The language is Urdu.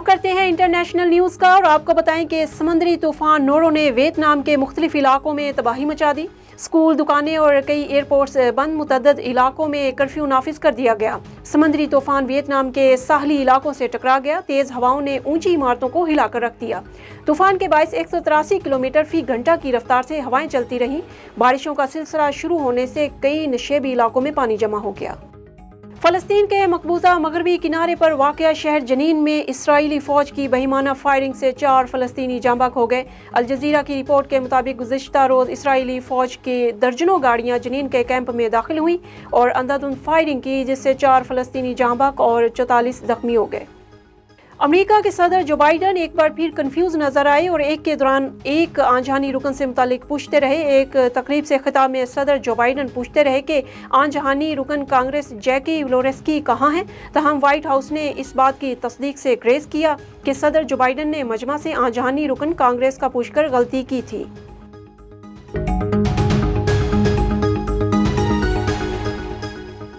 رخ کرتے ہیں انٹرنیشنل نیوز کا اور آپ کو بتائیں کہ سمندری طوفان نورو نے ویتنام کے مختلف علاقوں میں تباہی مچا دی۔ اسکول، دکانیں اور کئی ایئرپورٹس بند، متعدد علاقوں میں کرفیو نافذ کر دیا گیا۔ سمندری طوفان ویتنام کے ساحلی علاقوں سے ٹکرا گیا، تیز ہواؤں نے اونچی عمارتوں کو ہلا کر رکھ دیا۔ طوفان کے باعث 183 کلومیٹر فی گھنٹہ کی رفتار سے ہوائیں چلتی رہیں۔ بارشوں کا سلسلہ شروع ہونے سے کئی نشیبی علاقوں میں پانی جمع ہو گیا۔ فلسطین کے مقبوضہ مغربی کنارے پر واقع شہر جنین میں اسرائیلی فوج کی بہیمانہ فائرنگ سے 4 فلسطینی جاں بحق ہو گئے۔ الجزیرہ کی رپورٹ کے مطابق گزشتہ روز اسرائیلی فوج کی درجنوں گاڑیاں جنین کے کیمپ میں داخل ہوئیں اور اندھادھند فائرنگ کی، جس سے 4 فلسطینی جاں بحق اور 44 زخمی ہو گئے۔ امریکہ کے صدر جو بائیڈن ایک بار پھر کنفیوز نظر آئے اور ایک کے دوران ایک آن جہانی رکن سے متعلق پوچھتے رہے۔ ایک تقریب سے خطاب میں صدر جو بائیڈن پوچھتے رہے کہ آن جہانی رکن کانگریس جیکی وولوسکی کہاں ہیں، تاہم وائٹ ہاؤس نے اس بات کی تصدیق سے گریز کیا کہ صدر جو بائیڈن نے مجمع سے آن جہانی رکن کانگریس کا پوچھ کر غلطی کی تھی۔